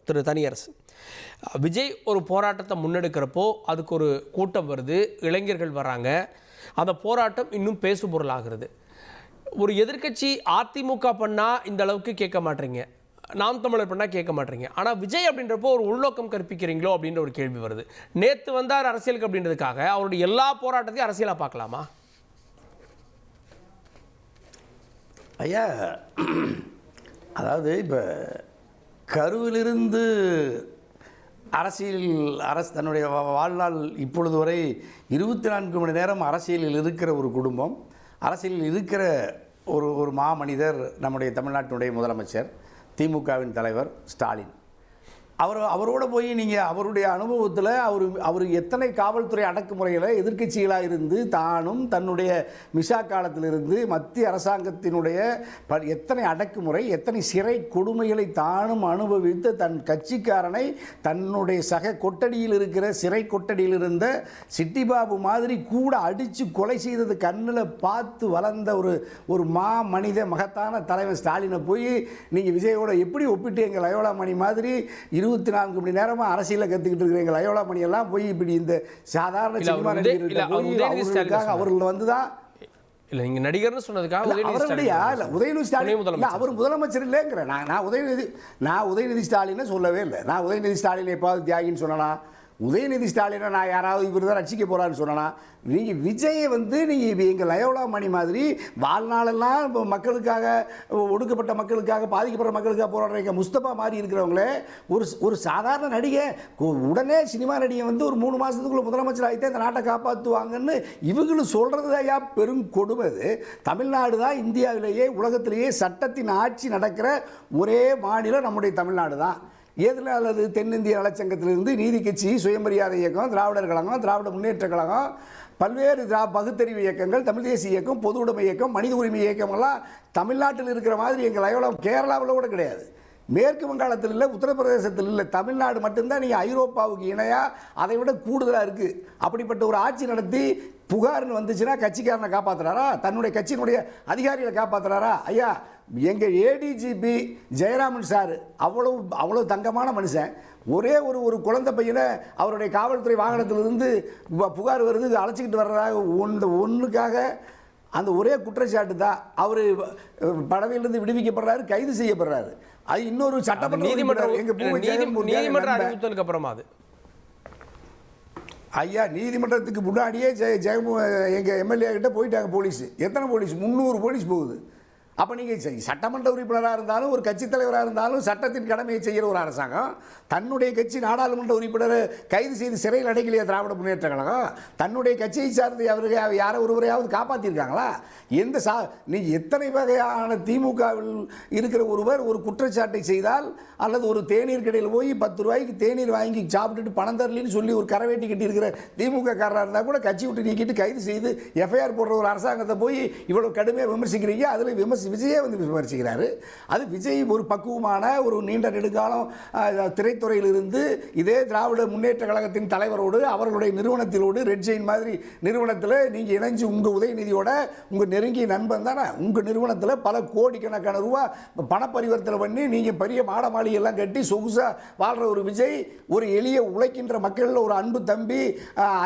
திரு தனியரசு. விஜய் ஒரு போராட்டத்தை முன்னெடுக்கிறப்போ அதுக்கு ஒரு கூட்டம் வருது, இளைஞர்கள் வராங்க, அந்த போராட்டம் இன்னும் பேசுபொருளாகிறது. ஒரு எதிர்க்கட்சி அதிமுக பண்ணால் இந்த அளவுக்கு கேட்க மாட்டீங்க, நாம் தமிழர் பண்ணால் கேட்க மாட்டீங்க. ஆனால் விஜய் அப்படின்றப்போ ஒரு உள்நோக்கம் கற்பிக்கிறீங்களோ அப்படின்ற ஒரு கேள்வி வருது. நேற்று வந்தார் அரசியலுக்கு அப்படின்றதுக்காக அவருடைய எல்லா போராட்டத்தையும் அரசியலாக பார்க்கலாமா? ஐயா, அதாவது இப்போ கருவிலிருந்து அரசு தன்னுடைய வாழ்நாள் இப்பொழுது வரை 24 மணி நேரம் அரசியலில் இருக்கிற ஒரு குடும்பம், அரசியலில் இருக்கிற ஒரு மாமனிதர் நம்முடைய தமிழ்நாட்டினுடைய முதலமைச்சர், திமுகவின் தலைவர் ஸ்டாலின். அவரோட போய் நீங்கள் அவருடைய அனுபவத்தில் அவர் எத்தனை காவல்துறை அடக்குமுறைகளை எதிர்க்கட்சிகளாக இருந்து தானும் தன்னுடைய மிஷா காலத்திலிருந்து மத்திய அரசாங்கத்தினுடைய எத்தனை அடக்குமுறை, எத்தனை சிறை கொடுமைகளை தானும் அனுபவித்து தன் கட்சிக்காரனை தன்னுடைய சக கொட்டடியில் இருக்கிற சிறை கொட்டடியில் இருந்த சிட்டிபாபு மாதிரி கூட அடித்து கொலை செய்தது கண்ணில் பார்த்து வளர்ந்த ஒரு மனித மகத்தான தலைவர் ஸ்டாலினை போய் நீங்கள் விஜயோட எப்படி ஒப்பிட்டு எங்கள் லயோலா மணி மாதிரி 24 மணி நேரமாக அரசியலில் கற்றுக்கிட்டு இருக்கிற லயோலா மணியெல்லாம் போய் இப்படி இந்த சாதாரண சினிமா நடிகர்களுக்காக அவர்கள் வந்து தான் இல்லை, நீங்கள் நடிகர்னு சொன்னதுக்காக அவருடைய உதயநிதி ஸ்டாலின் அவர் முதலமைச்சர் இல்லைங்கிற நான் உதயநிதி ஸ்டாலினை சொல்லவே இல்லை. நான் உதயநிதி ஸ்டாலின் எப்பாவது தியாகின்னு சொன்னா, உதயநிதி ஸ்டாலினை நான் யாராவது இவர் தான் ரசிக்க போகிறான்னு சொன்னா, நீங்கள் விஜயை வந்து நீங்கள் எங்கள் லயோலா மணி மாதிரி வாழ்நாளெல்லாம் இப்போ மக்களுக்காக, ஒடுக்கப்பட்ட மக்களுக்காக, பாதிக்கப்படுற மக்களுக்காக போராடுற முஸ்தபா மாதிரி இருக்கிறவங்களே ஒரு சாதாரண நடிகை உடனே சினிமா நடிகை வந்து ஒரு 3 மாதத்துக்குள்ள முதலமைச்சர் ஆகிட்டே இந்த நாட்டை காப்பாற்றுவாங்கன்னு இவங்களும் சொல்கிறது ஐயா பெரும் கொடுமை. தமிழ்நாடு தான் இந்தியாவிலேயே உலகத்திலேயே சட்டத்தின் ஆட்சி நடக்கிற ஒரே மாநிலம் நம்முடைய தமிழ்நாடு தான். எதில் அல்லது தென்னிந்திய நலச்சங்கத்திலிருந்து நீதி கட்சி, சுயமரியாதை இயக்கம், திராவிடர் கழகம், திராவிட முன்னேற்ற கழகம், பல்வேறு பகுத்தறிவு இயக்கங்கள், தமிழ் தேசிய இயக்கம், பொது உடைமை இயக்கம், மனித உரிமை இயக்கமெல்லாம் தமிழ்நாட்டில் இருக்கிற மாதிரி எங்கள் லயோலா கேரளாவில் கூட கிடையாது, மேற்கு வங்காளத்தில் இல்லை, உத்தரப்பிரதேசத்தில் இல்லை, தமிழ்நாடு மட்டும்தான் நீங்கள் ஐரோப்பாவுக்கு இணையாக அதை விட கூடுதலாக இருக்குது. அப்படிப்பட்ட ஒரு ஆட்சி நடத்தி புகார்னு வந்துச்சுன்னா கட்சிக்காரனை காப்பாற்றுறாரா? தன்னுடைய கட்சியினுடைய அதிகாரிகளை காப்பாற்றுறாரா? ஐயா, எங்கள் ஏடிஜிபி ஜெயராமன் சார் அவ்வளோ தங்கமான மனுஷன். ஒரே ஒரு குழந்தை பையனை அவருடைய காவல்துறை வாகனத்திலிருந்து புகார் வருது அழைச்சிக்கிட்டு வர்றதாக ஒன்றுக்காக அந்த ஒரே குற்றச்சாட்டு தான் அவர் பதவியிலிருந்து விடுவிக்கப்படுறாரு, கைது செய்யப்படுறாரு. அது இன்னொரு சட்டமன்ற நீதிமன்ற அறிவித்தலுக்கு அப்புறமா அது ஐயா, நீதிமன்றத்துக்கு முன்னாடியே எங்கள் எம்எல்ஏ கிட்ட போயிட்டாங்க போலீஸ். எத்தனை போலீஸ்? 300 போலீஸ் போகுது. அப்போ நீங்கள் சட்டமன்ற உறுப்பினராக இருந்தாலும் ஒரு கட்சித் தலைவராக இருந்தாலும் சட்டத்தின் கடமையை செய்கிற ஒரு அரசாங்கம் தன்னுடைய கட்சி நாடாளுமன்ற உறுப்பினரை கைது செய்து சிறையில் அடைக்கலையா திராவிட முன்னேற்ற கழகம்? தன்னுடைய கட்சியை சார்ந்து அவர்கள் யாரை ஒருவரையாவது காப்பாற்றிருக்காங்களா? நீங்கள் எத்தனை வகையான திமுகவில் இருக்கிற ஒருவர் ஒரு குற்றச்சாட்டை செய்தால் அல்லது ஒரு தேநீர் கடையில் போய் 10 ரூபாய்க்கு தேநீர் வாங்கி சாப்பிட்டுட்டு பணம் தரலின்னு சொல்லி ஒரு கரவேட்டி கட்டி இருக்கிற திமுக காரராக இருந்தால் கூட கட்சி விட்டு நீக்கிட்டு கைது செய்து எஃப்ஐஆர் போடுற ஒரு அரசாங்கத்தை போய் இவ்வளோ கடுமையாக விமர்சிக்கிறீங்க. அதில் விஜயே வந்து விமர்சிக்கிறாரு. அது விஜய் ஒரு பக்குவமான ஒரு நீண்ட நெடுங்காலம் திரைத்துறையிலிருந்து இதே திராவிட முன்னேற்ற கழகத்தின் தலைவரோடு அவர்களுடைய நிறுவனத்திலோடு ரெட் ஜெயின் மாதிரி நிறுவனத்தில் நீங்கள் இணைஞ்சு உங்கள் உதயநிதியோட உங்கள் நெருங்கிய நண்பன் தானே, உங்கள் நிறுவனத்தில் பல கோடிக்கணக்கான ரூபா பண பரிவர்த்தனை பண்ணி நீங்கள் பெரிய மாட மாளிகையெல்லாம் கட்டி சொகுசாக வாழ்கிற ஒரு விஜய் ஒரு எளிய உழைக்கின்ற மக்களில் ஒரு அன்பு தம்பி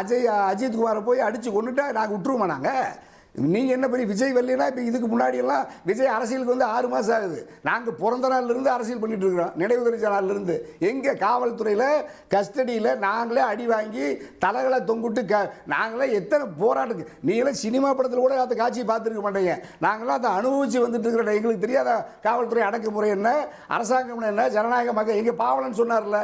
அஜித் குமாரை போய் அடித்து கொண்டுட்டா நாங்கள் விட்டுருவோமா? நாங்கள் நீங்கள் என்ன பெரிய விஜய் வரலைன்னா இப்போ இதுக்கு முன்னாடியெல்லாம் விஜய் அரசியலுக்கு வந்து 6 மாதம் ஆகுது. நாங்கள் பிறந்த நாள்லேருந்து அரசியல் பண்ணிட்டு இருக்கிறோம். நினைவு தெரிஞ்ச நாள்லேருந்து எங்கள் காவல்துறையில் கஸ்டடியில் நாங்களே அடி வாங்கி தலைகளை தொங்குட்டு நாங்களே எத்தனை போராட்டத்துக்கு நீங்களே சினிமா படத்தில் கூட அந்த காட்சியை பார்த்துருக்க மாட்டேங்க. நாங்களாம் அதை அனுபவித்து வந்துட்டு இருக்கிற எங்களுக்கு தெரியாத காவல்துறை அடக்குமுறை என்ன, அரசாங்கம் என்ன, ஜனநாயக மக்கள் எங்கள் பாவலன்னு சொன்னார்ல,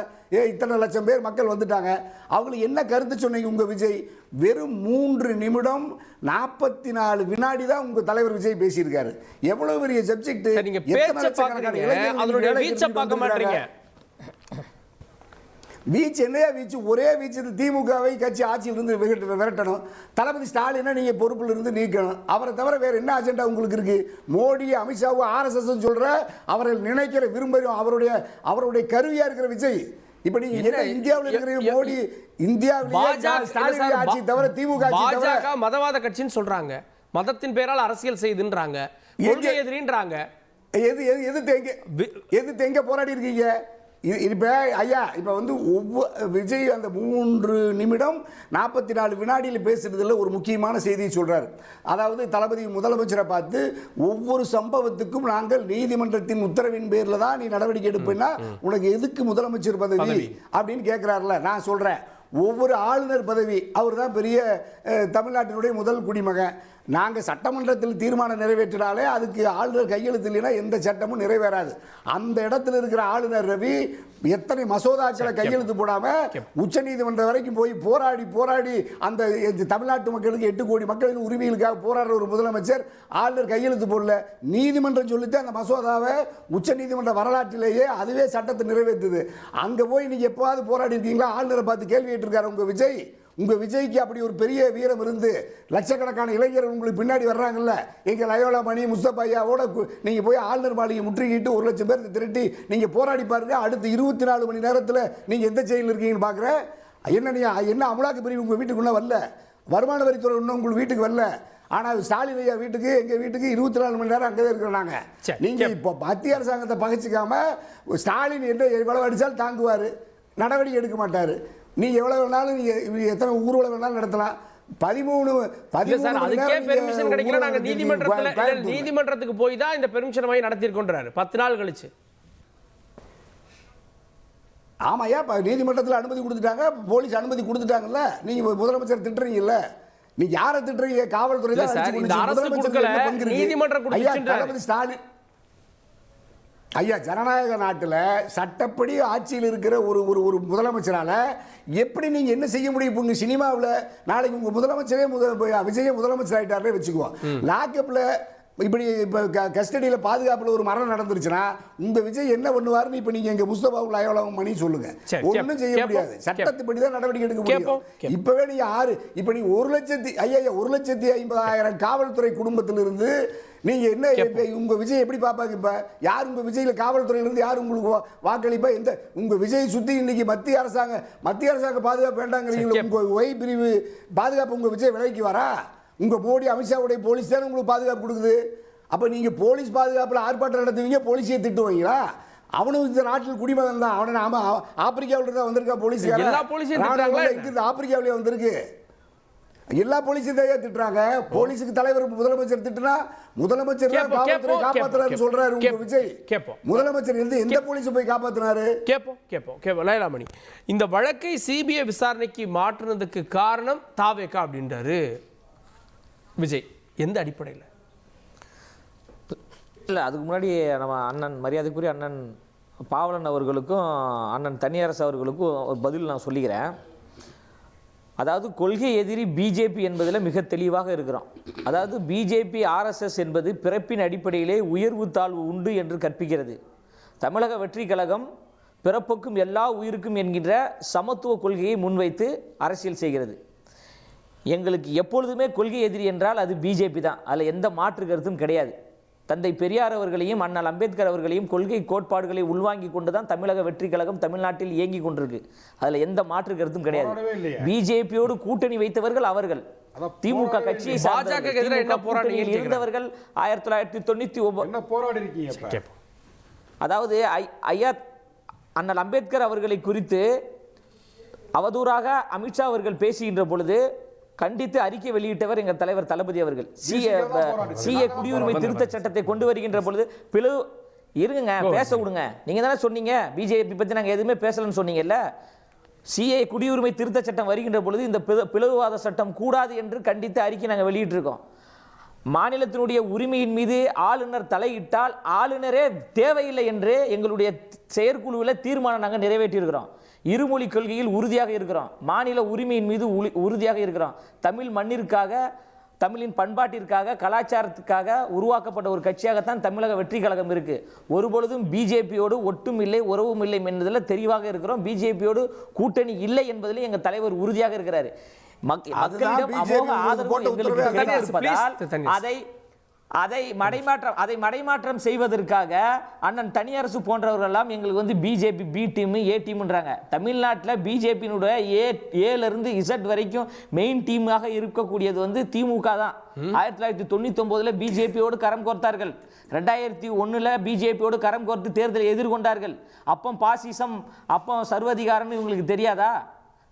இத்தனை லட்சம் பேர் மக்கள் வந்துட்டாங்க. அவங்களுக்கு என்ன கருத்து சொன்னீங்க? உங்கள் விஜய் வெறும் 3 நிமிடம் 44 வினாடி தான் உங்க தலைவர் விஜய் பேசியிருக்காரு. எவ்வளவு பெரிய சப்ஜெக்ட். நீங்க பேச்ச பாக்குறீங்க, அதோட வீச்ச பார்க்க மாட்டீங்க. வீச்சு என்னையா வீச்சு? ஒரே வீச்சு திமுகவை கட்சி ஆட்சியிலிருந்து விரட்டணும். தளபதி ஸ்டாலினை நீங்க பொறுப்பில் இருந்து நீக்கணும். அவரை தவிர வேற என்ன அஜெண்டா உங்களுக்கு இருக்கு? மோடி, அமித்ஷாவும் RSS சொல்ற அவர்கள் நினைக்கிற விரும்பும் அவருடைய கருவியா இருக்கிற விஜய். இப்ப நீங்க என்ன இந்தியாவில் இருக்கிற மோடி, இந்தியாவிலேயே ஆட்சி தவிர திமுக பாஜக மதவாத கட்சின்னு சொல்றாங்க. மதத்தின் பேரால் அரசியல் செய்துன்றாங்க, கொள்கை எதிரின்றாங்க. எது எங்க போராடி இருக்கீங்க? இப்போ ஐயா இப்போ வந்து விஜய் அந்த 3 நிமிடம் 44 வினாடியில் பேசுறதுல ஒரு முக்கியமான செய்தியை சொல்றாரு. அதாவது தளபதி முதலமைச்சரை பார்த்து ஒவ்வொரு சம்பவத்துக்கும் நாங்கள் நீதிமன்றத்தின் உத்தரவின் பேரில் தான் நீ நடவடிக்கை எடுப்பேன்னா உனக்கு எதுக்கு முதலமைச்சர் பதவி அப்படின்னு கேட்கிறாருல. நான் சொல்றேன், ஒவ்வொரு ஆளுநர் பதவி, அவர் தான் பெரிய தமிழ்நாட்டினுடைய முதல் குடிமகன். நாங்கள் சட்டமன்றத்தில் தீர்மானம் நிறைவேற்றினாலே அதுக்கு ஆளுநர் கையெழுத்து இல்லைன்னா எந்த சட்டமும் நிறைவேறாது. அந்த இடத்துல இருக்கிற ஆளுநர் ரவி எத்தனை மசோதாக்களை கையெழுத்து போடாம உச்ச நீதிமன்றம் வரைக்கும் போய் போராடி அந்த தமிழ்நாட்டு மக்களுக்கு 8 கோடி மக்களின் உரிமைகளுக்காக போராடுற ஒரு முதலமைச்சர் ஆளுநர் கையெழுத்து போடல. நீதிமன்றம் சொல்லிட்டு அந்த மசோதாவை உச்ச நீதிமன்ற வரலாற்றிலேயே அதுவே சட்டத்தை நிறைவேற்றுது. அங்க போய் நீங்க எப்போவாது போராடி இருக்கீங்களா? ஆளுநரை பார்த்து கேள்வி கேட்டிருக்காரு உங்க விஜய்? உங்க விஜய்க்கு அப்படி ஒரு பெரிய வீரம் இருந்து லட்சக்கணக்கான இளைஞர்கள் உங்களுக்கு பின்னாடி வர்றாங்கல்ல, எங்க லயோலா மணி முஸ்தபா ஐயாவோட நீங்க போய் ஆளுநர் மாளிகை முற்றுகிட்டு 1 லட்சம் பேர் திரட்டி நீங்க போராடி பாருங்க. அடுத்து 24 மணி நேரத்தில் நீங்க எந்த செயலில் இருக்கீங்கன்னு பாக்குறேன். என்ன அமலாக்க பிரிவு உங்க வீட்டுக்குள்ள வரல, வருமான வரித்துறை இன்னும் உங்க வீட்டுக்கு வரல. ஆனால் ஸ்டாலின் ஐயா வீட்டுக்கு எங்க வீட்டுக்கு 24 மணி நேரம் அங்கே இருக்கிறோம் நாங்க. நீங்க இப்போ மத்திய அரசாங்கத்தை பகைச்சிக்காம ஸ்டாலின் என்ன எவ்வளவு அடிச்சாலும் தாங்குவாரு, நடவடிக்கை எடுக்க மாட்டாரு. நீங்க எவ்வளவு வேணாலும் நீங்க எத்தனை ஊர்வலம் வேணாலும் நடத்தலாம். 13 அதுக்கே பெர்மிஷன் கிடைக்கல. நாங்க நீதிமன்றத்துக்கு போய் தான் இந்த பெர்மிஷன் வாங்கி நடத்திருக்கோன்றாரு 10 நாள் கழிச்சு. ஆமாயா, நீதிமன்றத்தில் அனுமதி கொடுத்துட்டாங்க, போலீஸ் அனுமதி கொடுத்துட்டாங்கல்ல. நீங்க முதலமைச்சர் திட்டுறீங்கல்ல, நீங்க யாரை திட்டுறீங்க? காவல்துறை தான். ஸ்டாலின் ஐயா, ஜனநாயக நாட்டில் சட்டப்படி ஆட்சியில் இருக்கிற ஒரு முதலமைச்சரால எப்படி நீங்க என்ன செய்ய முடியும்? இப்போ சினிமாவில் நாளைக்கு உங்க முதலமைச்சரே விஜய முதலமைச்சர் ஆயிட்டாரே வச்சுக்குவோம். லாக்அப்ல இப்படி இப்போ கஸ்டடியில் பாதுகாப்பில் ஒரு மரணம் நடந்துருச்சுன்னா உங்க விஜய் என்ன பண்ணுவாருன்னு இப்போ நீங்க எங்க முஸ்தபாவும் லயோலாவும் மணி சொல்லுங்க. ஒன்றும் செய்ய முடியாது. சட்டத்துப்படி தான் நடவடிக்கை எடுக்க முடியும். இப்பவே நீங்க இப்போ நீங்க 1,50,000 காவல்துறை குடும்பத்திலிருந்து நீங்க என்ன உங்க விஜய் எப்படி பாப்பாங்க? இப்ப யார் உங்க விஜயில காவல்துறையில இருந்து யார் உங்களுக்கு வாக்களிப்பா? எந்த உங்க விஜய் சுத்தி இன்னைக்கு மத்திய அரசாங்க பாதுகாப்பு வேண்டாங்கிறீங்க. உங்க ஒய் பிரிவு பாதுகாப்பு உங்க விஜய் விலைக்கு வரா? உங்க மோடி அமித்ஷாவுடைய போலீஸ் தானே உங்களுக்கு பாதுகாப்பு கொடுக்குது. அப்ப நீங்க போலீஸ் பாதுகாப்புல ஆர்ப்பாட்டம் நடத்துவீங்க, போலீஸையே திட்டுவீங்களா? அவனும் இந்த நாட்டில் குடிமகன் தான். அவனை ஆப்பிரிக்காவில தான் வந்திருக்கா போலீஸ். ஆப்பிரிக்காவிலே வந்திருக்கு. எல்லா போலீஸையும் தான் திட்டுறாங்க. போலீஸுக்கு தலைவர் முதலமைச்சர் திட்டுனா முதலமைச்சர் காப்பாத்துறாரு சொல்றாரு உங்க விஜய். முதலமைச்சர் எந்த போலீஸ் போய் காப்பாத்தினாரு? கேப்போம் லயலாமணி. இந்த வழக்கை சிபிஐ விசாரணைக்கு மாற்றுனதுக்கு காரணம் தாவேகா அப்படின்றாரு விஜய். எந்த அடிப்படையில்? இல்லை, அதுக்கு முன்னாடி நம்ம அண்ணன் மரியாதைக்குரிய அண்ணன் பாவலன் அவர்களுக்கும் அண்ணன் தனியரசு அவர்களுக்கும் ஒரு பதில் நான் சொல்லிக்கிறேன். அதாவது கொள்கை எதிரி பிஜேபி என்பதில் மிக தெளிவாக இருக்கிறோம். அதாவது பிஜேபி ஆர்எஸ்எஸ் என்பது பிறப்பின் அடிப்படையிலே உயர்வு தாழ்வு உண்டு என்று கற்பிக்கிறது. தமிழக வெற்றி கழகம் பிறப்புக்கும் எல்லா உயிருக்கும் என்கின்ற சமத்துவ கொள்கையை முன்வைத்து அரசியல் செய்கிறது. எங்களுக்கு எப்பொழுதுமே கொள்கை எதிரி என்றால் அது பிஜேபி தான். அதில் எந்த மாற்று கருத்தும் கிடையாது. தந்தை பெரியார் அவர்களையும் அண்ணல் அம்பேத்கர் அவர்களையும் கொள்கை கோட்பாடுகளை உள்வாங்கி கொண்டு தான் தமிழக வெற்றி கழகம் தமிழ்நாட்டில் இயங்கி கொண்டிருக்கு. அதில் எந்த மாற்று கருத்தும் கிடையாது. பிஜேபியோடு கூட்டணி வைத்தவர்கள் அவர்கள். திமுக கட்சியை இருந்தவர்கள் 1999 அதாவது ஐயா அண்ணல் அம்பேத்கர் அவர்களை குறித்து அவதூறாக அமித்ஷா அவர்கள் பேசுகின்ற பொழுது கண்டித்து அறிக்கை வெளியிட்டவர் எங்கள் தலைவர் தளபதி அவர்கள். சிஏ குடியுரிமை திருத்த சட்டத்தை கொண்டு வருகின்ற பொழுது இருங்க பேச விடுங்க. நீங்க தானே சொன்னீங்க பிஜேபி பத்தி நாங்க எதுவுமே பேசலன்னு சொன்னீங்கல்ல. சிஏ குடியுரிமை திருத்த சட்டம் வருகின்ற பொழுது இந்த பிளவுவாத சட்டம் கூடாது என்று கண்டித்து அறிக்கை நாங்கள் வெளியிட்டிருக்கோம். மாநிலத்தினுடைய உரிமையின் மீது ஆளுநர் தலையிட்டால் ஆளுநரே தேவையில்லை என்று எங்களுடைய செயற்குழுவில் தீர்மானம் நாங்கள் நிறைவேற்றியிருக்கிறோம். இருமொழி கொள்கையில் உறுதியாக இருக்கிறோம். மாநில உரிமையின் மீது உறுதியாக இருக்கிறோம். தமிழ் மண்ணிற்காக, தமிழின் பண்பாட்டிற்காக, கலாச்சாரத்துக்காக உருவாக்கப்பட்ட ஒரு கட்சியாகத்தான் தமிழக வெற்றி கழகம் இருக்கு. ஒருபொழுதும் பிஜேபியோடு ஒட்டும் இல்லை, உறவும் இல்லை என்பதில் தெளிவாக இருக்கிறோம். பிஜேபியோடு கூட்டணி இல்லை என்பதில் எங்கள் தலைவர் உறுதியாக இருக்கிறார். மக்களிடம் அமோக ஆதரவு எங்களுக்கு அதை அதை மடைமாற்றம் செய்வதற்காக அண்ணன் தனியரசு போன்றவர்கள் எல்லாம் எங்களுக்கு வந்து பிஜேபி பி டீம் ஏ டீம்ன்றாங்க. தமிழ்நாட்டில் பிஜேபியினுடைய ஏல இருந்து இசட் வரைக்கும் மெயின் டீமாக இருக்கக்கூடியது வந்து திமுக தான். 1999 பிஜேபியோடு கரம் கோர்த்தார்கள். 2001 பிஜேபியோடு கரம் கோர்த்து தேர்தலை எதிர்கொண்டார்கள். அப்போ பாசிசம், அப்போ சர்வதிகாரம் இவங்களுக்கு தெரியாதா?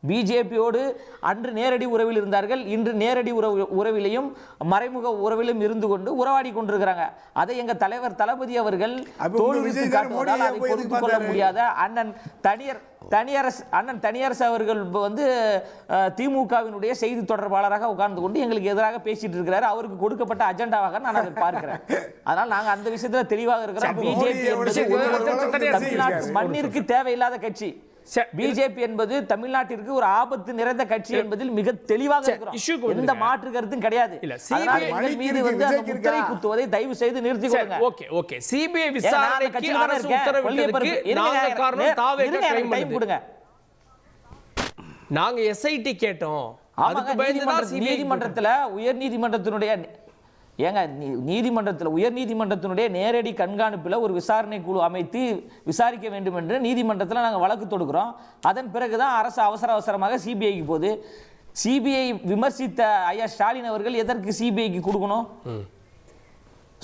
பிஜேபியோடு அன்று நேரடி உறவில் இருந்தார்கள். இன்று நேரடி உறவிலையும் மறைமுக உறவிலும் இருந்து கொண்டு உறவாடி கொண்டிருக்கிறாங்க. அதை எங்க தலைவர் தளபதி அவர்கள் தோல்வித்து காட்டுவதால் அதை பொறுத்துக் கொள்ள முடியாத அண்ணன் தனியரசு அவர்கள் வந்து திமுகவினுடைய செய்தி தொடர்பாளராக உட்கார்ந்து கொண்டு எங்களுக்கு எதிராக பேசிட்டு இருக்கிறார். அவருக்கு கொடுக்கப்பட்ட அஜெண்டாவாக நான் அதை பார்க்கிறேன். அதனால் நாங்க அந்த விஷயத்துல தெளிவாக இருக்கிறோம். பிஜேபி என்பது தமிழ்நாட்டு மண்ணிற்கு தேவையில்லாத கட்சி. பிஜேபி என்பது தமிழ்நாட்டிற்கு ஒரு ஆபத்து நிறைந்த கட்சி என்பதில் மிக தெளிவாக இருக்கிறோம். எந்த மாற்று கருத்தும் கிடையாது. மீது வந்து அந்த முத்திரை குத்துவதை தயவு செய்து நிறுத்திக் கொள்ளுங்க. ஓகே சிபிஐ விசாரணைக்கு அரசு உத்தரவிட்டதற்கு நாங்க காரணம் தாவேக கிளைம் பண்ணுங்க. நாங்க எஸ்ஐடி கேட்டோம். அதுக்கு பயந்து தான் நீதிமன்றத்துல உயர் நீதிமன்றத்தினுடைய உயர் நீதிமன்றத்தினுடைய நேரடி கண்காணிப்பில் ஒரு விசாரணை குழு அமைத்து விசாரிக்க வேண்டும் என்று நீதிமன்றத்தில் நாங்கள் வழக்கு தொடுக்கிறோம். அதன் பிறகுதான் அரசு அவசரமாக சிபிஐக்கு போகுது. சிபிஐ விமர்சித்த ஐயா ஸ்டாலின் அவர்கள் எதற்கு சிபிஐக்கு கொடுக்கணும்?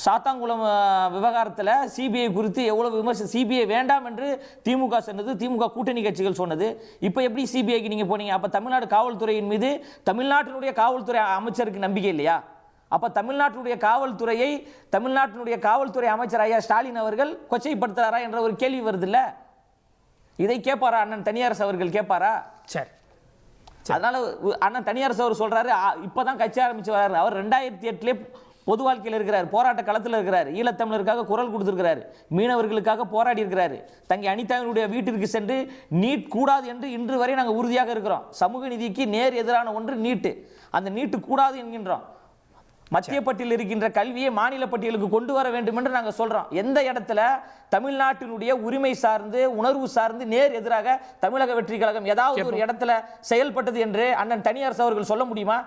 சாத்தாங்குளம் விவகாரத்தில் சிபிஐ குறித்து எவ்வளவு சிபிஐ வேண்டாம் என்று திமுக சொன்னது, திமுக கூட்டணி கட்சிகள் சொன்னது. இப்போ எப்படி சிபிஐக்கு நீங்க போனீங்க? அப்ப தமிழ்நாடு காவல்துறையின் மீது தமிழ்நாட்டினுடைய காவல்துறை அமைச்சருக்கு நம்பிக்கை இல்லையா? அப்ப தமிழ்நாட்டினுடைய காவல்துறை அமைச்சர் ஐயா ஸ்டாலின் அவர்கள் கொச்சைப்படுத்துறாரா என்ற ஒரு கேள்வி வருது இல்ல? இதை கேட்பாரா அண்ணன் தனியரசு அவர்கள்? கேட்பாரா? சரி. அதனால அண்ணன் தனியரசு அவர் சொல்றாரு இப்பதான் கட்சி ஆரம்பிச்சு வர்றாரு. அவர் 2008 பொது வாழ்க்கையில் இருக்கிறார், போராட்ட களத்தில் இருக்கிறார், ஈழத்தமிழருக்காக குரல் கொடுத்திருக்கிறார், மீனவர்களுக்காக போராடி இருக்கிறார். தங்கி அனிதாவினுடைய வீட்டிற்கு சென்று நீட் கூடாது என்று இன்று வரை நாங்கள் உறுதியாக இருக்கிறோம். சமூக நீதிக்கு நேர் எதிரான ஒன்று நீட்டு. அந்த நீட்டு கூடாது என்கின்றோம். மத்திய பட்டியலில் இருக்கின்ற கல்வியை மாநில பட்டியலுக்கு கொண்டு வர வேண்டும் என்று நாங்கள் சொல்றோம். எந்த இடத்துல தமிழ்நாட்டினுடைய உரிமை சார்ந்து உணர்வு சார்ந்து நேர் எதிராக தமிழக வெற்றி கழகம் ஏதாவது ஒரு இடத்துல செயல்பட்டது என்று அண்ணன் தனியரசு அவர்கள் சொல்ல முடியுமா?